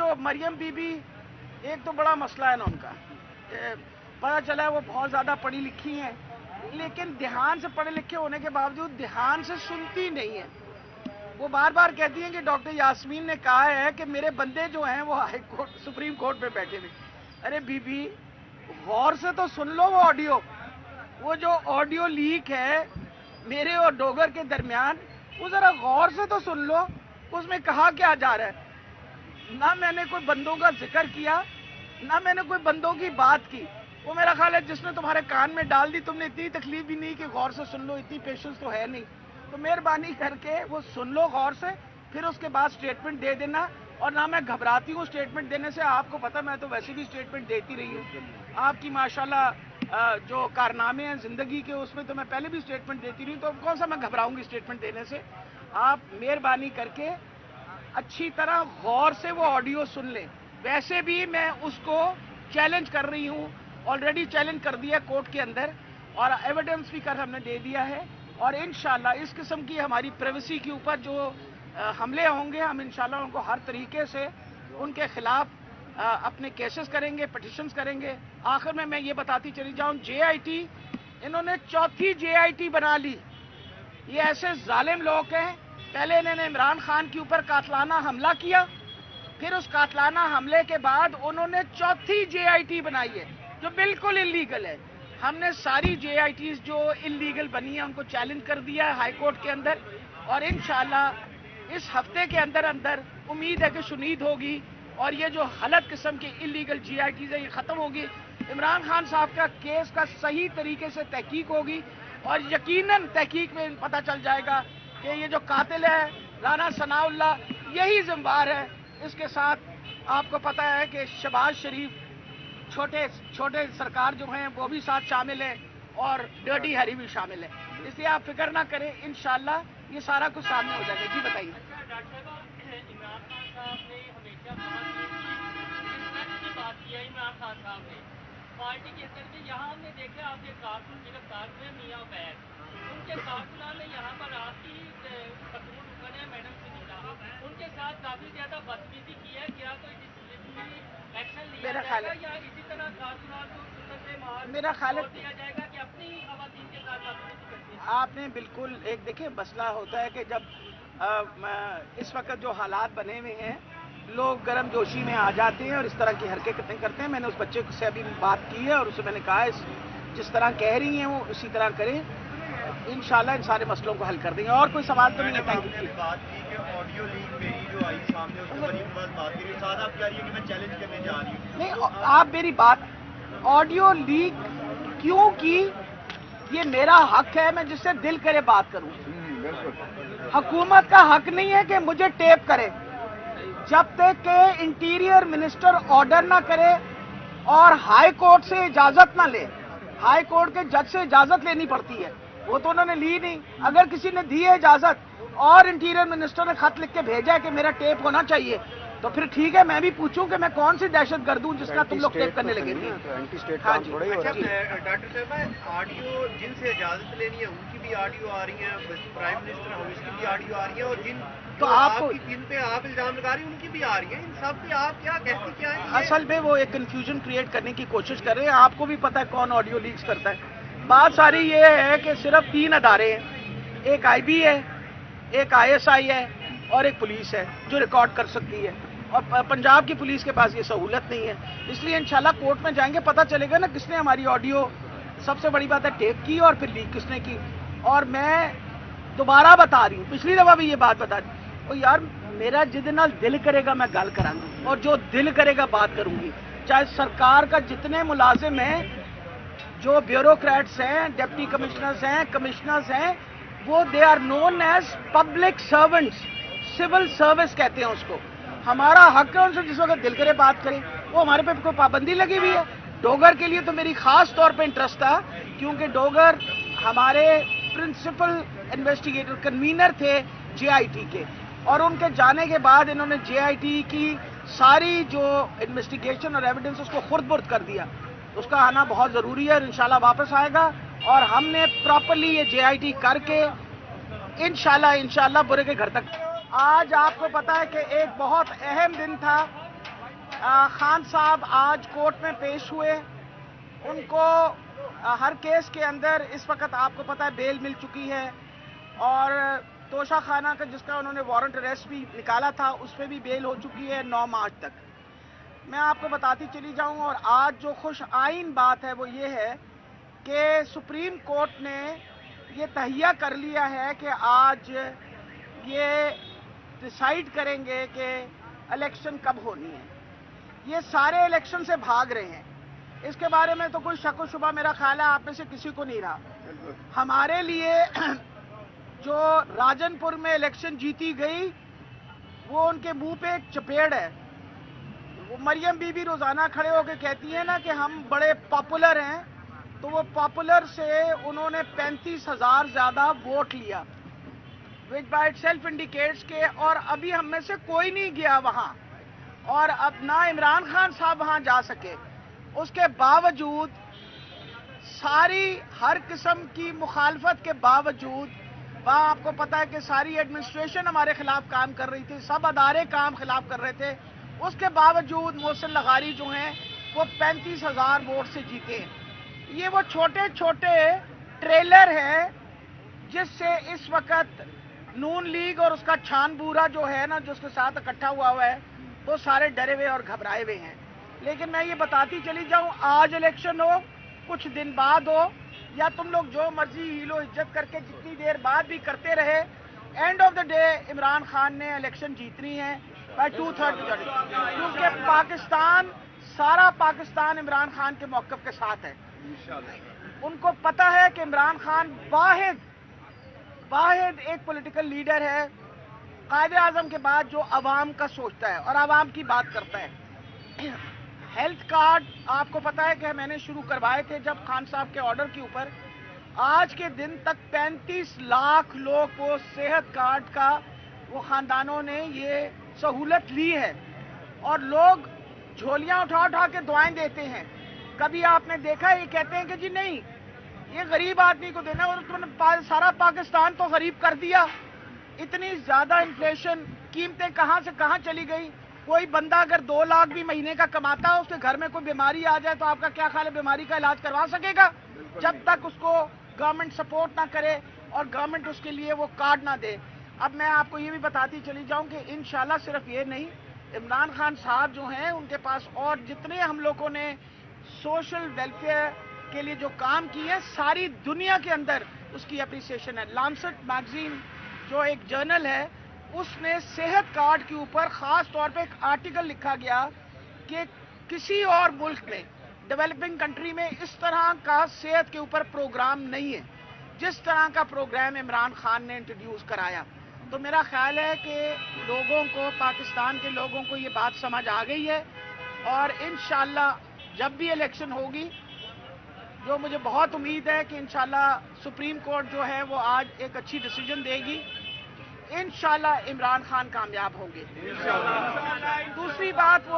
जो मरियम बीबी, एक तो बड़ा मसला है ना उनका, पता चला है वो बहुत ज़्यादा पढ़ी लिखी हैं, लेकिन ध्यान से पढ़े लिखे होने के बावजूद ध्यान से सुनती नहीं है। वो बार बार कहती हैं कि डॉक्टर यास्मीन ने कहा है कि मेरे बंदे जो हैं वो हाई कोर्ट, सुप्रीम कोर्ट पे बैठे हुए। अरे बीबी, गौर से तो सुन लो वो ऑडियो, वो जो ऑडियो लीक है मेरे और डोगर के दरमियान, वो जरा गौर से तो सुन लो, उसमें कहा क्या जा रहा है। ना मैंने कोई बंदों का जिक्र किया, ना मैंने कोई बंदों की बात की। वो मेरा ख्याल है जिसने तुम्हारे कान में डाल दी, तुमने इतनी तकलीफ भी नहीं कि गौर से सुन लो, इतनी पेशेंस तो है नहीं। तो मेहरबानी करके वो सुन लो गौर से, फिर उसके बाद स्टेटमेंट दे देना। और ना मैं घबराती हूँ स्टेटमेंट देने से, आपको पता मैं तो वैसे भी स्टेटमेंट देती रही हूँ। आपकी माशाल्लाह जो कारनामे हैं जिंदगी के, उसमें तो मैं पहले भी स्टेटमेंट देती रही हूँ, तो कौन सा मैं घबराऊंगी स्टेटमेंट देने से। आप मेहरबानी करके अच्छी तरह गौर से वो ऑडियो सुन लें। वैसे भी मैं उसको चैलेंज कर रही हूँ, ऑलरेडी चैलेंज कर दिया कोर्ट के अंदर, और एविडेंस भी कर हमने दे दिया है। और इंशाल्लाह इस किस्म की हमारी प्राइवेसी के ऊपर जो हमले होंगे, हम इंशाल्लाह उनको हर तरीके से उनके खिलाफ अपने केसेस करेंगे, पिटिशंस करेंगे। आखिर में मैं ये बताती चली जाऊं, JIT, इन्होंने चौथी JIT बना ली। ये ऐसे जालिम लोग हैं, पहले इन्होंने इमरान खान के ऊपर कातलाना हमला किया, फिर उस कातलाना हमले के बाद उन्होंने चौथी JIT बनाई है जो बिल्कुल इलीगल है। हमने सारी JITs जो इलीगल बनी है उनको चैलेंज कर दिया है हाई कोर्ट के अंदर, और इंशाल्लाह इस हफ्ते के अंदर अंदर उम्मीद है कि सुनीद होगी और ये जो गलत किस्म की इलीगल JITs है ये खत्म होगी। इमरान खान साहब का केस का सही तरीके से तहकीक होगी, और यकीनन तहकीक में पता चल जाएगा कि ये जो कातिल है राना सनाउल्लाह यही जिम्मेदार है। इसके साथ आपको पता है कि शहबाज शरीफ, छोटे छोटे सरकार जो हैं वो भी साथ शामिल है, और डर्टी हैरी भी शामिल है। इसलिए आप फिक्र ना करें, इंशाल्लाह ये सारा कुछ सामने हो जाएगा। जी बताइए। डॉक्टर साहब, इमरान खान साहब ने हमेशा बात किया, इमरान खान साहब ने पार्टी के अंदर से, यहाँ हमने देखा आपके कारकुन गिरफ्तार हुए मियाँ बैर, उनके कारकुनान ने यहाँ पर आपकी खतून रुकन है मैडम सुनीता, उनके साथ काफी ज्यादा बदतमीजी की है। क्या कोई डिसिप्लिनरी एक्शन लिया जाएगा या इसी तरह कारकुनान को सुन्नत से मार मेरा ख्याल है दिया जाएगा कि अपनी खवातीन के साथ बदतमीजी करते हैं? आपने बिल्कुल एक देखिए, मसला होता है कि जब इस वक्त जो हालात बने हुए हैं, लोग गर्म जोशी में आ जाते हैं और इस तरह की हरकतें करते हैं। मैंने उस बच्चे से अभी बात की है और उसे मैंने कहा जिस तरह कह रही हैं वो उसी तरह करें, इंशाल्लाह इन सारे मसलों को हल कर देंगे। और कोई सवाल तो नहीं है? बात की कि ऑडियो लीक मेरी जो आई सामने, उसके बारे में बात करी, साथ आप कह रही है कि मैं चैलेंज करने जा रही हूँ। नहीं, आप मेरी बात, ऑडियो लीक क्यों की, ये मेरा हक है, मैं जिससे दिल करे बात करूं। हुकूमत का हक नहीं है कि मुझे टेप करे। जब तक के इंटीरियर मिनिस्टर ऑर्डर ना करे और हाई कोर्ट से इजाजत ना ले, हाई कोर्ट के जज से इजाजत लेनी पड़ती है, वो तो उन्होंने ली नहीं। अगर किसी ने दी है इजाजत और इंटीरियर मिनिस्टर ने खत लिख के भेजा है कि मेरा टेप होना चाहिए, तो फिर ठीक है, मैं भी पूछूं कि मैं कौन सी दहशतगर्द हूं जिसका तुम लोग टेप करने लगे थे। हाँ जी। अच्छा डॉक्टर साहब, ऑडियो जिनसे इजाजत लेनी है उनकी भी ऑडियो आ रही है, प्राइम मिनिस्टर हाउस की भी ऑडियो आ रही है, और तो आपको जिन पे आप इल्जाम लगा रही हैं उनकी भी आ रही है। इन सब पे आप क्या कहती क्या है? असल में वो एक कंफ्यूजन क्रिएट करने की कोशिश कर रहे हैं। आपको भी पता है कौन ऑडियो लीक्स करता है। बात सारी ये है कि सिर्फ 3 अदारे हैं, एक IB है, एक ISI है और एक पुलिस है जो रिकॉर्ड कर सकती है, और पंजाब की पुलिस के पास ये सहूलत नहीं है। इसलिए इंशाल्लाह कोर्ट में जाएंगे, पता चलेगा ना किसने हमारी ऑडियो, सबसे बड़ी बात है टेप की और फिर लीक किसने की। और मैं दोबारा बता रही हूँ, पिछली दफा भी ये बात बता दी, और यार मेरा जिद नाल दिल करेगा मैं गल करांगी, और जो दिल करेगा बात करूंगी। चाहे सरकार का जितने मुलाजिम हैं, जो ब्यूरोक्रेट्स हैं, डिप्टी कमिश्नर्स हैं, कमिश्नर्स हैं, वो they are known as public servants, civil service कहते हैं उसको। हमारा हक है उनसे जिस वक्त दिल करे बात करें। वो हमारे पे कोई पाबंदी लगी हुई है? डोगर के लिए तो मेरी खास तौर पे इंटरेस्ट था, क्योंकि डोगर हमारे प्रिंसिपल इन्वेस्टिगेटर कन्वीनर थे JIT के, और उनके जाने के बाद इन्होंने JIT की सारी जो इन्वेस्टिगेशन और एविडेंस उसको खुर्द-बुर्द कर दिया। उसका आना बहुत जरूरी है और इंशाल्लाह वापस आएगा, और हमने प्रॉपरली ये JIT करके इंशाल्लाह बुरे के घर तक। आज आपको पता है कि एक बहुत अहम दिन था खान साहब आज कोर्ट में पेश हुए। उनको हर केस के अंदर इस वक्त आपको पता है बेल मिल चुकी है, और तोशा खाना का जिसका उन्होंने वारंट अरेस्ट भी निकाला था उस पर भी बेल हो चुकी है 9 मार्च तक। मैं आपको बताती चली जाऊं, और आज जो खुश आइन बात है वो ये है कि सुप्रीम कोर्ट ने ये तहैया कर लिया है कि आज ये डिसाइड करेंगे कि इलेक्शन कब होनी है। ये सारे इलेक्शन से भाग रहे हैं, इसके बारे में तो कोई शक व शुबा मेरा ख्याल है आप में से किसी को नहीं रहा। हमारे लिए जो राजनपुर में इलेक्शन जीती गई वो उनके मुंह पे एक चपेड़ है। वो मरियम बीबी रोजाना खड़े होकर कहती है ना कि हम बड़े पॉपुलर हैं, तो वो पॉपुलर से उन्होंने 35,000 ज्यादा वोट लिया, विच बाय इटसेल्फ इंडिकेट्स के, और अभी हम में से कोई नहीं गया वहां, और अब ना इमरान खान साहब वहां जा सके। उसके बावजूद सारी हर किस्म की मुखालफत के बावजूद वहां आपको पता है कि सारी एडमिनिस्ट्रेशन हमारे खिलाफ काम कर रही थी, सब अदारे काम खिलाफ कर रहे थे, उसके बावजूद मोहसिन लगारी जो हैं वो 35,000 वोट से जीते हैं। ये वो छोटे छोटे ट्रेलर है जिससे इस वक्त नून लीग और उसका छान बूरा जो है ना, जो उसके साथ इकट्ठा हुआ है, वो सारे डरे हुए और घबराए हुए हैं। लेकिन मैं ये बताती चली जाऊं, आज इलेक्शन हो, कुछ दिन बाद हो, या तुम लोग जो मर्जी हीलो इज्जत करके जितनी देर बाद भी करते रहे, end of the day Imran Khan ने इलेक्शन जीतनी है बाय 2/3 मेजॉरिटी, क्योंकि पाकिस्तान, सारा पाकिस्तान इमरान खान के मौक़िफ़ के साथ है। उनको पता है कि इमरान खान वाहिद एक पॉलिटिकल लीडर है कायदे आज़म के बाद जो अवाम का सोचता है और अवाम की बात करता है। हेल्थ कार्ड आपको पता है कि मैंने शुरू करवाए थे जब खान साहब के ऑर्डर के ऊपर। आज के दिन तक 35 लाख लोग को सेहत कार्ड का वो खानदानों ने ये सहूलत ली है, और लोग झोलियां उठा उठा के दुआएं देते हैं। कभी आपने देखा ये कहते हैं कि जी नहीं ये गरीब आदमी को देना, और तुमने सारा पाकिस्तान तो गरीब कर दिया। इतनी ज्यादा इन्फ्लेशन, कीमतें कहां से कहां चली गई। कोई बंदा अगर 2 लाख भी महीने का कमाता है, उसके घर में कोई बीमारी आ जाए तो आपका क्या ख्याल है, बीमारी का इलाज करवा सकेगा जब तक उसको गवर्नमेंट सपोर्ट ना करे और गवर्नमेंट उसके लिए वो कार्ड ना दे। अब मैं आपको ये भी बताती चली जाऊं कि इंशाल्लाह सिर्फ ये नहीं, इमरान खान साहब जो हैं उनके पास और जितने हम लोगों ने सोशल वेलफेयर के लिए जो काम किए हैं, सारी दुनिया के अंदर उसकी अप्रिसिएशन है। लांसेट मैगजीन जो एक जर्नल है, उसने सेहत कार्ड के ऊपर खास तौर पे एक आर्टिकल लिखा गया कि किसी और मुल्क में, डेवलपिंग कंट्री में इस तरह का सेहत के ऊपर प्रोग्राम नहीं है जिस तरह का प्रोग्राम इमरान खान ने इंट्रोड्यूस कराया। तो मेरा ख्याल है कि लोगों को, पाकिस्तान के लोगों को ये बात समझ आ गई है, और इंशाल्लाह जब भी इलेक्शन होगी, जो मुझे बहुत उम्मीद है कि इंशाल्लाह सुप्रीम कोर्ट जो है वो आज एक अच्छी डिसीजन देगी, इंशाल्लाह इमरान खान कामयाब होंगे। दूसरी बात वो